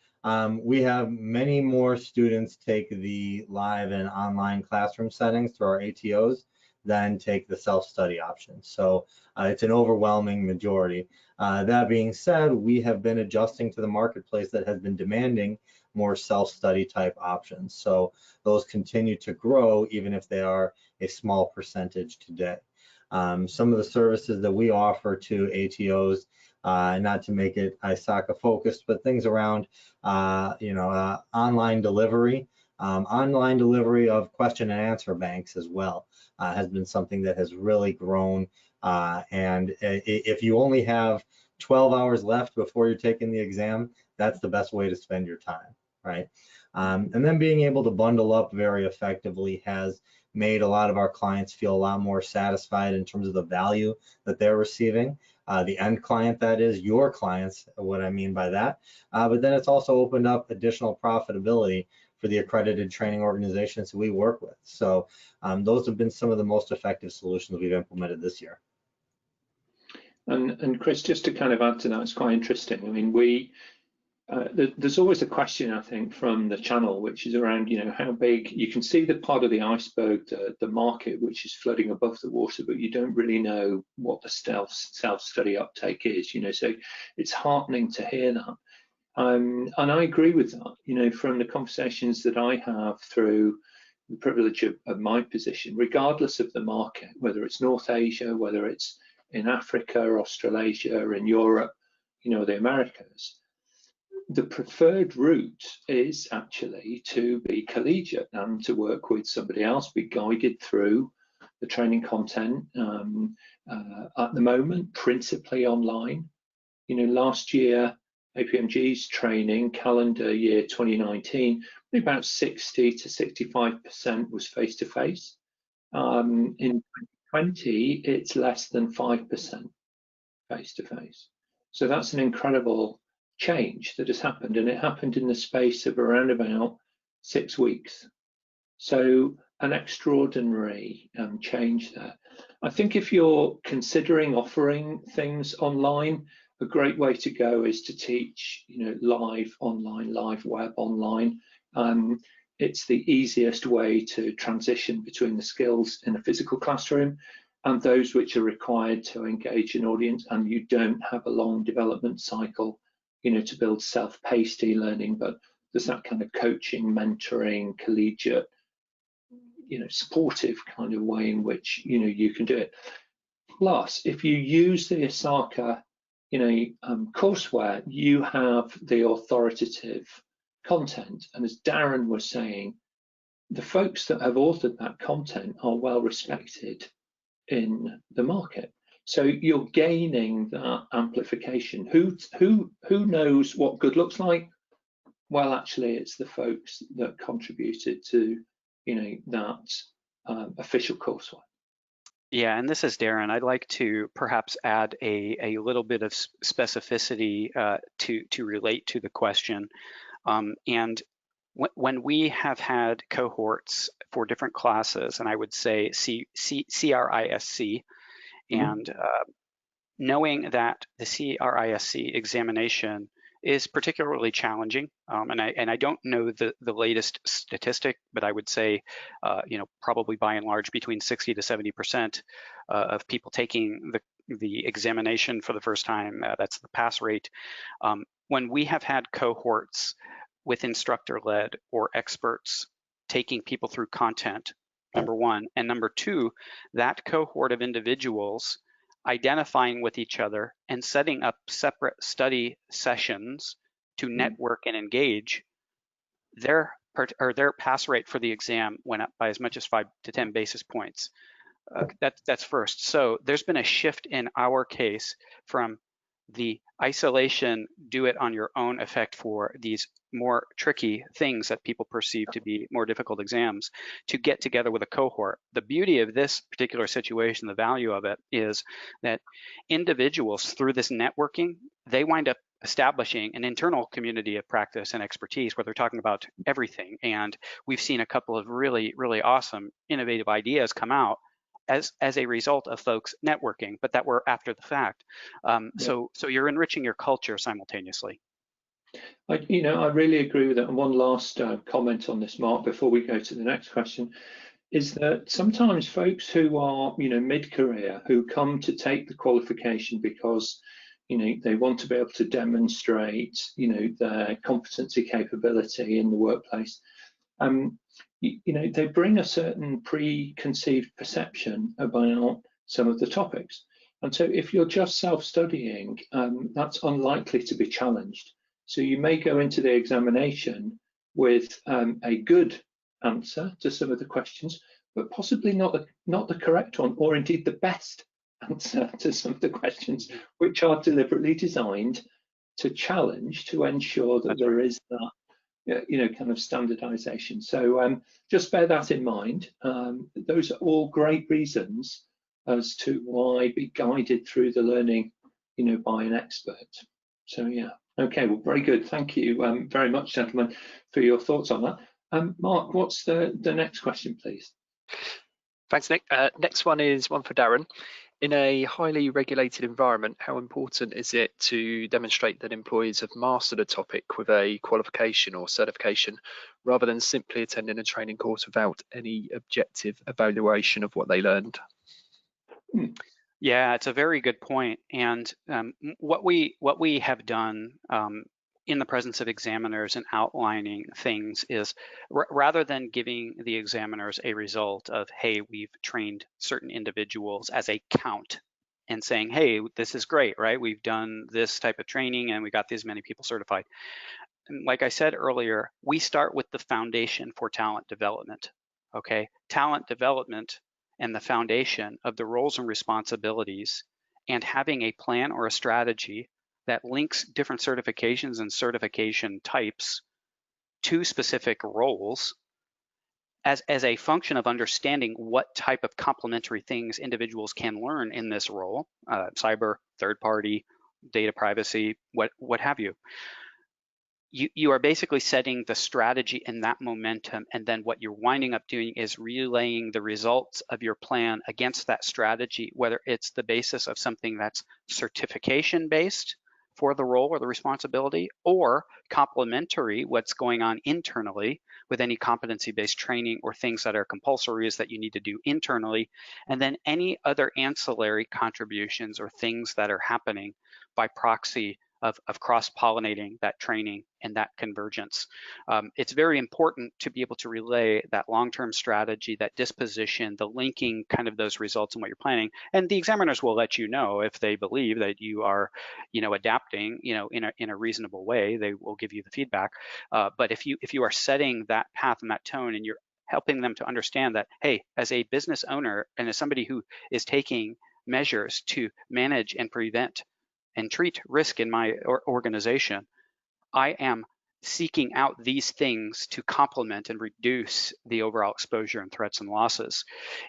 Speaker 2: we have many more students take the live and online classroom settings through our ATOs then take the self-study option. So it's an overwhelming majority. That being said, we have been adjusting to the marketplace that has been demanding more self-study type options. So those continue to grow, even if they are a small percentage today. Some of the services that we offer to ATOs, not to make it ISACA focused, but things around, online delivery. Online delivery of question and answer banks as well has been something that has really grown. And if you only have 12 hours left before you're taking the exam, that's the best way to spend your time, right? And then being able to bundle up very effectively has made a lot of our clients feel a lot more satisfied in terms of the value that they're receiving. The end client, that is, your clients, what I mean by that. But then it's also opened up additional profitability for the accredited training organizations we work with. So those have been some of the most effective solutions we've implemented this year.
Speaker 1: And Chris, just to kind of add to that, it's quite interesting. I mean, there's always a question, I think, from the channel, which is around, how big. You can see the part of the iceberg, the market, which is floating above the water, but you don't really know what the self-study uptake is. So it's heartening to hear that. And I agree with that. From the conversations that I have through the privilege of my position, regardless of the market, whether it's North Asia, whether it's in Africa, Australasia, in Europe, the Americas, the preferred route is actually to be collegiate and to work with somebody else, be guided through the training content. At the moment, principally online. Last year, APMG's training, calendar year 2019, about 60 to 65% was face-to-face. In 2020, it's less than 5% face-to-face. So that's an incredible change that has happened, and it happened in the space of around about 6 weeks. So an extraordinary change there. I think if you're considering offering things online, a great way to go is to teach, live online, live web online. It's the easiest way to transition between the skills in a physical classroom and those which are required to engage an audience, and you don't have a long development cycle, to build self-paced e-learning, but there's that kind of coaching, mentoring, collegiate, supportive kind of way in which, you can do it. Plus, if you use the ISACA courseware, you have the authoritative content. And as Darren was saying, the folks that have authored that content are well respected in the market. So you're gaining that amplification. Who knows what good looks like? Well, actually, it's the folks that contributed to, that official courseware.
Speaker 3: Yeah, and this is Darren. I'd like to perhaps add a little bit of specificity to relate to the question. And when we have had cohorts for different classes, and I would say CRISC, and knowing that the CRISC examination is particularly challenging, and I don't know the latest statistic, but I would say, probably by and large between 60 to 70% of people taking the examination for the first time, that's the pass rate. When we have had cohorts with instructor-led or experts taking people through content, number one, and number two, that cohort of individuals identifying with each other and setting up separate study sessions to network and engage, their pass rate for the exam went up by as much as 5 to 10 basis points. That's first. So there's been a shift in our case from the isolation, do it on your own effect for these more tricky things that people perceive to be more difficult exams, to get together with a cohort. The beauty of this particular situation, the value of it, is that individuals through this networking, they wind up establishing an internal community of practice and expertise where they're talking about everything. And we've seen a couple of really, really awesome, innovative ideas come out as a result of folks networking, but that were after the fact. So you're enriching your culture simultaneously.
Speaker 1: I really agree with that. And one last comment on this, Mark, before we go to the next question. is that sometimes folks who are, mid-career, who come to take the qualification because, they want to be able to demonstrate, their competency capability in the workplace, they bring a certain preconceived perception about some of the topics. And so if you're just self-studying, that's unlikely to be challenged. So you may go into the examination with a good answer to some of the questions, but possibly not the correct one, or indeed the best answer to some of the questions, which are deliberately designed to challenge, to ensure that there is that kind of standardization. So just bear that in mind. Those are all great reasons as to why be guided through the learning, by an expert. So yeah, okay, well, very good. Thank you very much, gentlemen, for your thoughts on that. Mark, what's the next question, please?
Speaker 4: Thanks, Nick. Next one is one for Darren. In a highly regulated environment, how important is it to demonstrate that employees have mastered a topic with a qualification or certification, rather than simply attending a training course without any objective evaluation of what they learned?
Speaker 3: Yeah, it's a very good point. And what we have done in the presence of examiners and outlining things is rather than giving the examiners a result of, hey, we've trained certain individuals as a count and saying, hey, this is great, right? We've done this type of training and we got these many people certified. And like I said earlier, we start with the foundation for talent development, okay? Talent development and the foundation of the roles and responsibilities, and having a plan or a strategy that links different certifications and certification types to specific roles as a function of understanding what type of complementary things individuals can learn in this role, cyber, third party, data privacy, what have you. You are basically setting the strategy and that momentum, and then what you're winding up doing is relaying the results of your plan against that strategy, whether it's the basis of something that's certification based for the role or the responsibility, or complementary, what's going on internally with any competency-based training or things that are compulsories that you need to do internally, and then any other ancillary contributions or things that are happening by proxy of cross-pollinating that training and that convergence. It's very important to be able to relay that long-term strategy, that disposition, the linking kind of those results and what you're planning. And the examiners will let you know if they believe that you are, adapting, in a reasonable way. They will give you the feedback. But if you are setting that path and that tone, and you're helping them to understand that, hey, as a business owner and as somebody who is taking measures to manage and prevent and treat risk in my organization, I am seeking out these things to complement and reduce the overall exposure and threats and losses.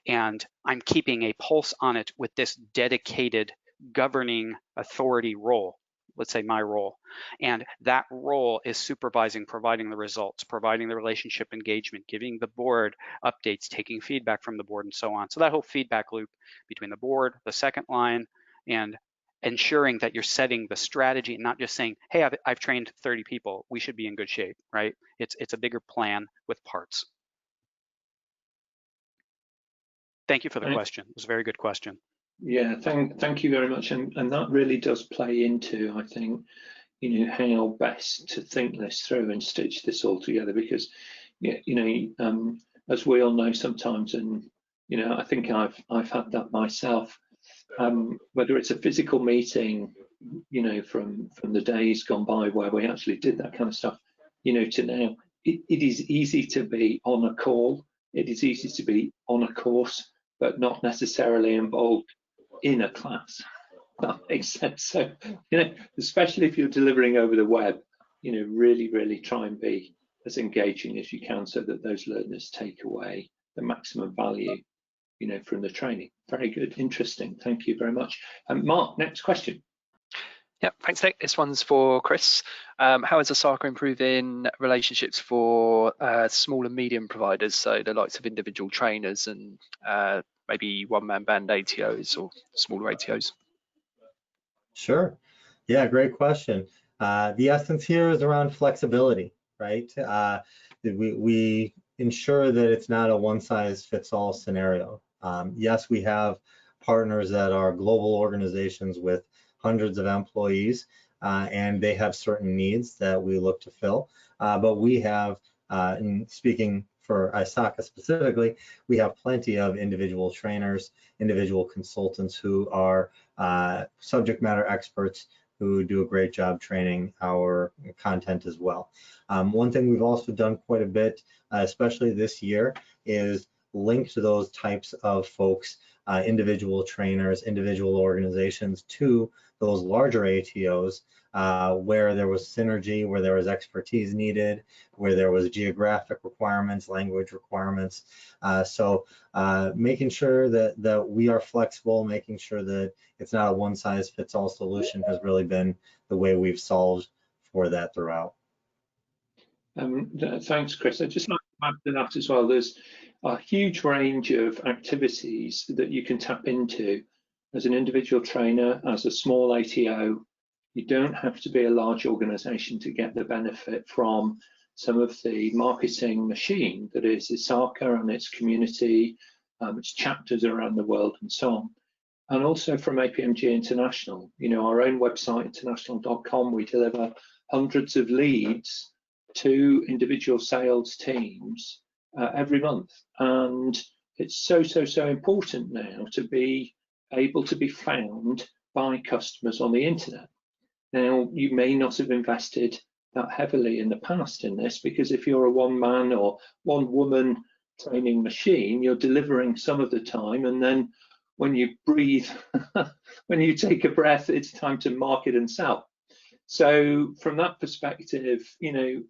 Speaker 3: And I'm keeping a pulse on it with this dedicated governing authority role, let's say my role. And that role is supervising, providing the results, providing the relationship engagement, giving the board updates, taking feedback from the board, and so on. So that whole feedback loop between the board, the second line, and ensuring that you're setting the strategy and not just saying, hey, I've trained 30 people, we should be in good shape, right? It's a bigger plan with parts. Thank you for the question. It was a very good question.
Speaker 1: Yeah, thank you very much. And that really does play into, I think, how best to think this through and stitch this all together, because, as we all know sometimes, and, I think I've had that myself, whether it's a physical meeting, from the days gone by where we actually did that kind of stuff, to now, it is easy to be on a call. It is easy to be on a course, but not necessarily involved in a class. That makes sense. So, especially if you're delivering over the web, really, really try and be as engaging as you can so that those learners take away the maximum value from the training. Very good, interesting. Thank you very much. Mark, next question.
Speaker 4: Yeah, thanks, Nick. This one's for Chris. How is ASACA improving relationships for small and medium providers, so the likes of individual trainers and maybe one-man band ATOs or smaller ATOs?
Speaker 2: Sure. Yeah, great question. The essence here is around flexibility, right? We ensure that it's not a one-size-fits-all scenario. Yes, we have partners that are global organizations with hundreds of employees, and they have certain needs that we look to fill. But we have, in speaking for ISACA specifically, we have plenty of individual trainers, individual consultants who are subject matter experts who do a great job training our content as well. One thing we've also done quite a bit, especially this year, is link to those types of folks, individual trainers, individual organizations, to those larger ATOs where there was synergy, where there was expertise needed, where there was geographic requirements, language requirements. So making sure that we are flexible, making sure that it's not a one-size-fits-all solution has really been the way we've solved for that throughout.
Speaker 1: Thanks, Chris. I'd just like to add to that as well. There's a huge range of activities that you can tap into as an individual trainer, as a small ATO. You don't have to be a large organization to get the benefit from some of the marketing machine that is ISACA and its community, its chapters around the world and so on. And also from APMG International, you know, our own website, international.com, we deliver hundreds of leads to individual sales teams every month. And it's so important now to be able to be found by customers on the internet. Now, you may not have invested that heavily in the past in this, because if you're a one-man or one-woman training machine, you're delivering some of the time, and then when you breathe, when you take a breath, it's time to market and sell. So from that perspective, you know,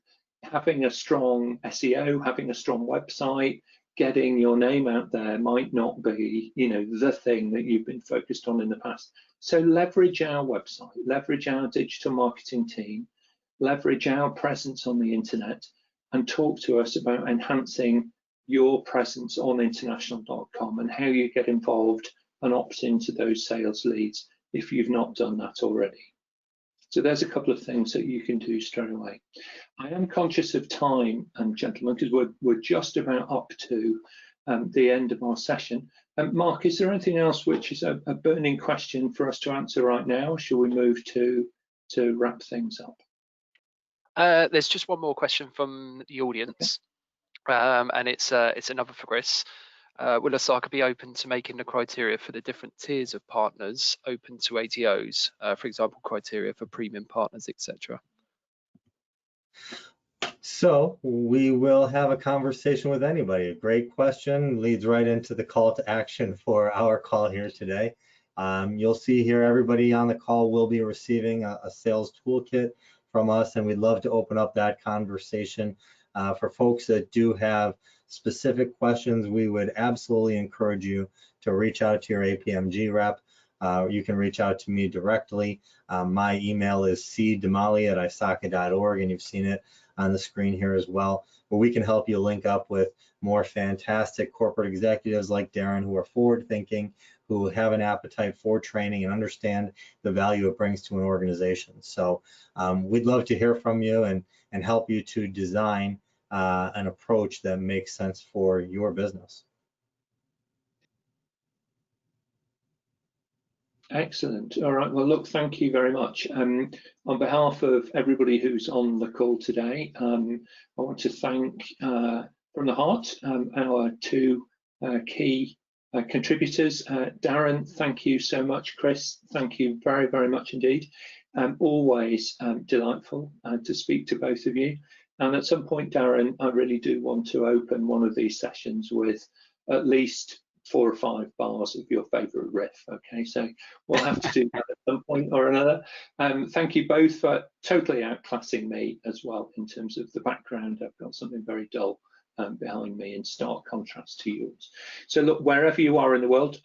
Speaker 1: having a strong SEO, having a strong website, getting your name out there might not be, you know, the thing that you've been focused on in the past. So leverage our website, leverage our digital marketing team, leverage our presence on the internet, and talk to us about enhancing your presence on international.com and how you get involved and opt into those sales leads if you've not done that already. So there's a couple of things that you can do straight away. I am conscious of time, gentlemen, because we're just about up to the end of our session. Mark, is there anything else which is a burning question for us to answer right now, or shall we move to wrap things up?
Speaker 4: There's just one more question from the audience, and it's another for Chris. Will ISACA be open to making the criteria for the different tiers of partners open to ATOs, for example, criteria for premium partners, etc.?
Speaker 2: So we will have a conversation with anybody. A great question, leads right into the call to action for our call here today. You'll see here everybody on the call will be receiving a sales toolkit from us, and we'd love to open up that conversation. For folks that do have specific questions, we would absolutely encourage you to reach out to your APMG rep. You can reach out to me directly. My email is cdemale@isaca.org, and you've seen it on the screen here as well, where we can help you link up with more fantastic corporate executives like Darren, who are forward thinking, who have an appetite for training and understand the value it brings to an organization. So we'd love to hear from you and help you to design an approach that makes sense for your business.
Speaker 1: Excellent. All right. Well, look, thank you very much. On behalf of everybody who's on the call today, I want to thank from the heart our two key contributors. Darren, thank you so much. Chris, thank you very, very much indeed. Always delightful to speak to both of you. And at some point, Darren, I really do want to open one of these sessions with at least 4 or 5 bars of your favorite riff. Okay, so we'll have to do that at some point or another. Thank you both for totally outclassing me as well in terms of the background. I've got something very dull behind me in stark contrast to yours. So look, wherever you are in the world,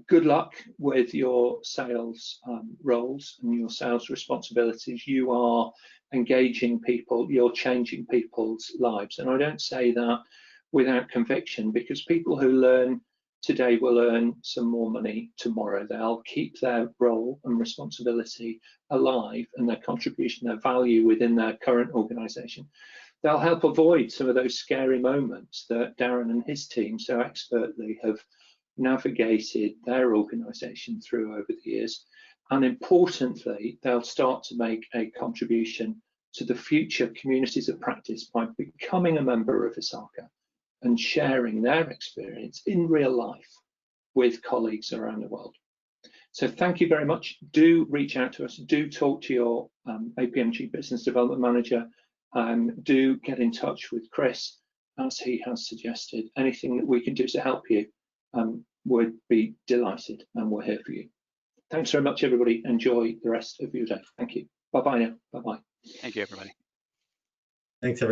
Speaker 1: good luck with your sales roles and your sales responsibilities. You are engaging people, you're changing people's lives. And I don't say that without conviction, because people who learn today will earn some more money tomorrow. They'll keep their role and responsibility alive and their contribution, their value within their current organization. they'll help avoid some of those scary moments that Darren and his team so expertly have navigated their organisation through over the years. And importantly, they'll start to make a contribution to the future communities of practice by becoming a member of ISACA and sharing their experience in real life with colleagues around the world. So thank you very much. Do reach out to us. Do talk to your APMG Business Development Manager. Do get in touch with Chris, as he has suggested. Anything that we can do to help you, would be delighted, and we're here for you. Thanks very much, everybody. Enjoy the rest of your day. Thank you. Bye-bye now. Bye-bye.
Speaker 3: Thank you, everybody.
Speaker 2: Thanks, everybody.